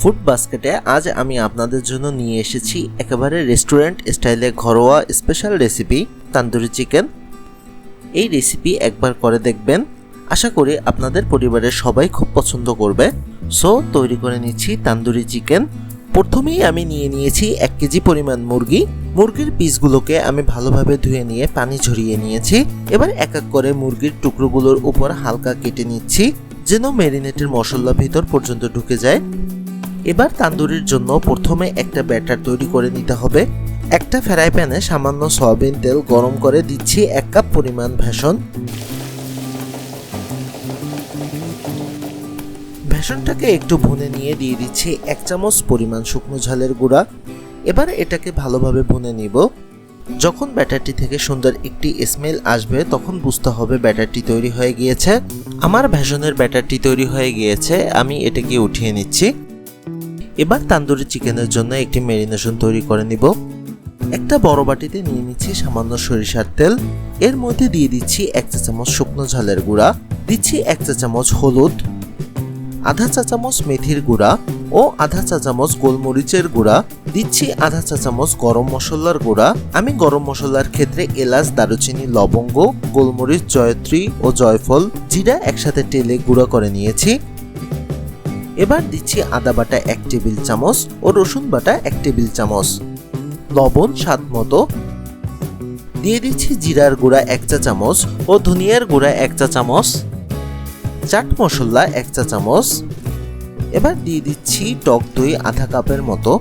Food বাস্কেটে আজ আমি আপনাদের জন্য নিয়ে এসেছি একেবারে রেস্টুরেন্ট স্টাইলে ঘরোয়া স্পেশাল রেসিপি তান্দুরি চিকেন। এই রেসিপি একবার করে দেখবেন, আশা করি আপনাদের পরিবারের সবাই খুব পছন্দ করবে। সো তৈরি করে নিচ্ছি তান্দুরি চিকেন। প্রথমেই আমি নিয়ে নিয়েছি 1 কেজি পরিমাণ মুরগির পিসগুলোকে আমি ভালোভাবে ধুয়ে নিয়ে পানি ঝরিয়ে নিয়েছি। এবার এক এক করে মুরগির টুকরোগুলোর উপর হালকা কেটে নিচ্ছি, যেন ম্যারিনেটের মশলা ভিতর পর্যন্ত ঢুকে যায়। এবার তান্দুরির জন্য প্রথমে একটা ব্যাটার তৈরি করে নিতে হবে। একটা ফ্রাই প্যানে সামান্য সয়াবিন তেল গরম করে দিচ্ছি 1 কাপ পরিমাণ বেসন। বেসনটাকে একটু ভুনে নিয়ে দিয়ে দিচ্ছি 1 চামচ পরিমাণ শুকনো ঝালের গুঁড়া। এবার এটাকে ভালোভাবে ভুনে নিব। যখন ব্যাটারটি থেকে সুন্দর একটি স্মেল আসবে তখন বুঝতে হবে ব্যাটারটি তৈরি হয়ে গিয়েছে। আমার বেসনের ব্যাটারটি তৈরি হয়ে গিয়েছে, আমি এটাকে উঠিয়ে নিচ্ছি। এবার তান্দুরি চিকেনের জন্য একটি ম্যারিনেশন তৈরি করে নিব। একটা বড় বাটিতে নিয়ে নিচ্ছি সামান্য সরিষার তেল। এর মধ্যে দিয়ে দিচ্ছি 1 চা চামচ শুকনো ঝালের গুঁড়া, দিচ্ছি 1 চা চামচ হলুদ, আধা চা চামচ মেথির গুঁড়া ও আধা চা চামচ গোলমরিচের গুঁড়া, দিচ্ছি আধা চা চামচ গরম মশলার গুঁড়া। আমি গরম মশলার ক্ষেত্রে এলাচ, দারুচিনি, লবঙ্গ, গোলমরিচ, জয়ত্রী ও জয়ফল, জিরা একসাথে টেলে গুঁড়া করে নিয়েছি। এবার দিচ্ছি আদা বাটা 1 টেবিল চামচ ও রসুন বাটা 1 টেবিল চামচ, লবণ স্বাদ মতো, দিয়ে দিচ্ছি জিরার গুঁড়া 1 চা চামচ ও ধনিয়ার গুঁড়া 1 চা চামচ, চাট মশলা 1 চা চামচ। এবার দিয়ে দিচ্ছি টক দই আধা কাপের মতো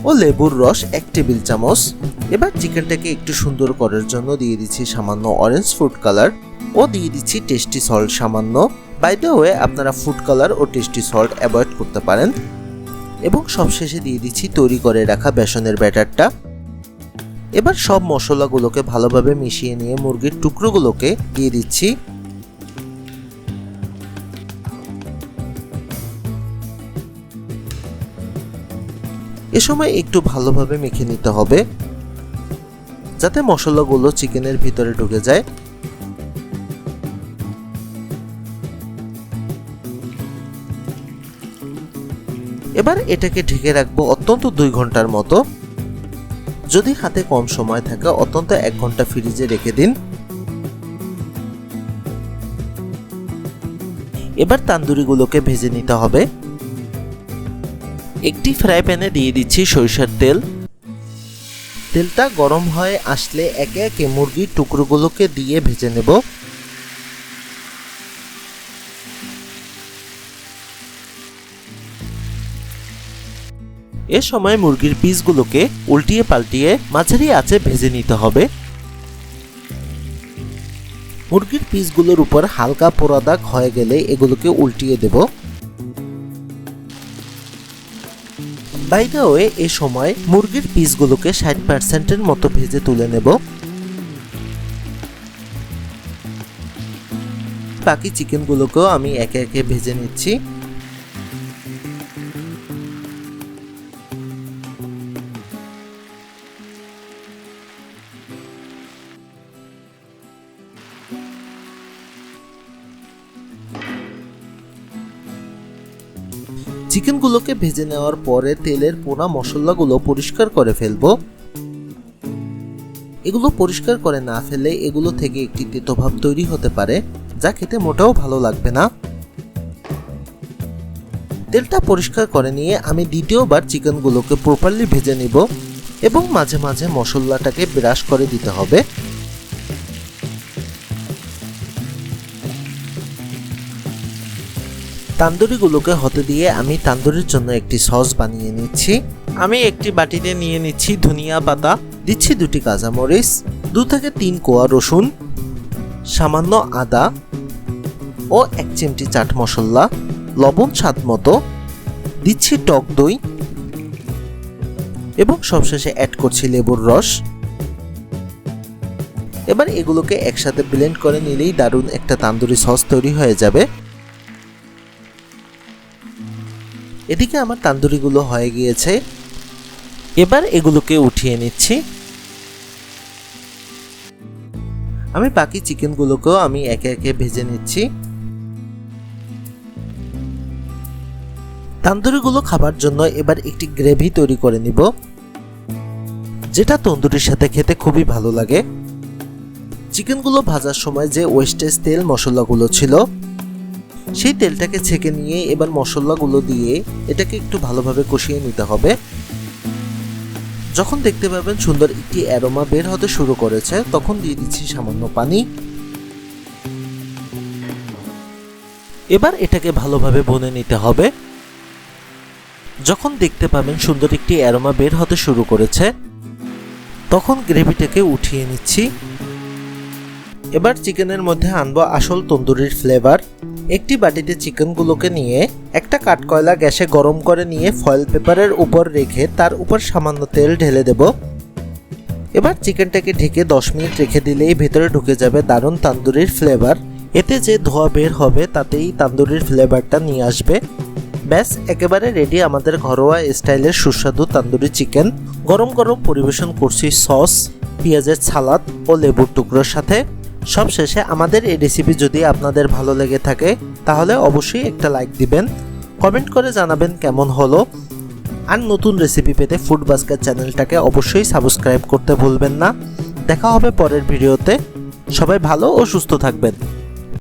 ও লেবুর রস 1 টেবিল চামচ। এবার চিকেনটাকে একটু সুন্দর করার জন্য দিয়ে দিচ্ছি সামান্য অরেঞ্জ ফুড কালার ও দিয়ে দিচ্ছি টেস্টি সল্ট সামান্য। বাই দ্য ওয়ে, আপনারা ফুড কালার ও টেস্টি সল্ট অ্যাভয়েড করতে পারেন। এবং সবশেষে দিয়ে দিচ্ছি তৈরি করে রাখা বেসনের ব্যাটারটা। এবার সব মশলাগুলোকে ভালোভাবে মিশিয়ে নিয়ে মুরগির টুকরোগুলোকে দিয়ে দিচ্ছি। এ সময় একটু ভালোভাবে মেখে নিতে হবে, যাতে মশলাগুলো চিকেনের ভিতরে ঢুকে যায়। এবার এটাকে ঢেকে রাখবো অন্তত 2 ঘন্টার মতো। যদি হাতে কম সময় থাকে অন্তত 1 ঘন্টা ফ্রিজে রেখে দিন। এবার তান্দুরিগুলোকে ভেজে নিতে হবে। একটি ফ্রাই প্যানে দিয়ে দিচ্ছি সরিষার তেল। তেলটা গরম হয়ে আসলে একে একে মুরগির টুকরোগুলোকে দিয়ে ভেজে নেব। এ সময় মুরগির পিসগুলোকে উল্টিয়ে পাল্টিয়ে মাঝারি আঁচে ভেজে নিতে হবে। মুরগির পিসগুলোর উপর হালকা পোড়া দাগ হয়ে গেলে এগুলোকে উল্টিয়ে দেব। বাই দ্য ওয়ে, এ সময় মুরগির পিসগুলোকে 60% মতো ভেজে তুলে নেব। বাকি চিকেনগুলোকেও আমি একে একে ভেজে নিচ্ছি। চিকেনগুলোকে ভেজে নেওয়ার পরে তেলের পোড়া মশলাগুলো পরিষ্কার করে ফেলবো। এগুলো পরিষ্কার করে না ফেলে এগুলো থেকে একটি তেতোভাব তৈরি হতে পারে, যা খেতে মোটেও ভালো লাগবে না। তেলটা পরিষ্কার করে নিয়ে আমি দ্বিতীয়বার চিকেনগুলোকে প্রপারলি ভেজে নিব এবং মাঝে মাঝে মশলাটাকে ব্রাশ করে দিতে হবে। তান্দুরিগুলোকে হতে দিয়ে আমি তান্দুরির জন্য একটি সস বানিয়ে নিচ্ছি। আমি একটি বাটিতে নিয়ে নিচ্ছি ধনিয়া পাতা, দিচ্ছি 2টি কাঁচামরিচ, 2 থেকে 3 কোয়া রসুন, সামান্য আদা ও 1 চিমটি চাট মশলা, লবণ স্বাদ মতো, দিচ্ছি টক দই এবং সবশেষে অ্যাড করছি লেবুর রস। এবার এগুলোকে একসাথে ব্লেন্ড করে নিলেই দারুণ একটা তান্দুরি সস তৈরি হয়ে যাবে। এদিকে আমার তান্দুরিগুলো হয়ে গিয়েছে। এবার এগুলোকে উঠিয়ে নিচ্ছি। আমি বাকি চিকেনগুলোকেও আমি একে একে ভেজে নিচ্ছি। তান্দুরিগুলো খাবার জন্য এবার একটি গ্রেভি তৈরি করে নিব, যেটা তন্দুরির সাথে খেতে খুবই ভালো লাগে। চিকেনগুলো ভাজার সময় যে ওয়েস্টেজ তেল মশলাগুলো ছিল, সেই তেলটাকে ছেঁকে নিয়ে এবার মশলাগুলো দিয়ে এটাকে একটু ভালোভাবে কষিয়ে নিতে হবে। যখন দেখতে পাবেন সুন্দর একটি অ্যারোমা বের হতে শুরু করেছে, তখন দিয়ে দিচ্ছি সামান্য পানি। এবার এটাকে ভালোভাবে ভুনে নিতে হবে। যখন দেখতে পাবেন সুন্দর একটি অ্যারোমা বের হতে শুরু করেছে, তখন গ্রেভিটাকে উঠিয়ে নিচ্ছি। এবার চিকেনের মধ্যে আনবো আসল তন্দুরির ফ্লেভার। একটি বাটিতে চিকেনগুলোকে নিয়ে একটা কাঠকয়লা গ্যাসে গরম করে নিয়ে ফয়েল পেপারের উপর রেখে তার উপর সামান্য তেল ঢেলে দেব। এবার চিকেনটাকে ঢেকে 10 মিনিট রেখে দিলেই ভেতরে ঢুকে যাবে দারুণ তান্দুরির ফ্লেভার। এতে যে ধোঁয়া বের হবে তাতেই তান্দুরির ফ্লেভারটা নিয়ে আসবে। ব্যাস, একেবারে রেডি আমাদের ঘরোয়া স্টাইলের সুস্বাদু তান্দুরি চিকেন। গরম গরম পরিবেশন করছি সস, পেঁয়াজের সালাদ ও লেবুর টুকরোর সাথে। সবশেষে আমাদের এই রেসিপি যদি আপনাদের ভালো লেগে থাকে তাহলে অবশ্যই একটা লাইক দিবেন, কমেন্ট করে জানাবেন কেমন হলো। আর নতুন রেসিপি পেতে ফুড বাস্কেট চ্যানেলটাকে অবশ্যই সাবস্ক্রাইব করতে ভুলবেন না। দেখা হবে পরের ভিডিওতে। সবাই ভালো ও সুস্থ থাকবেন।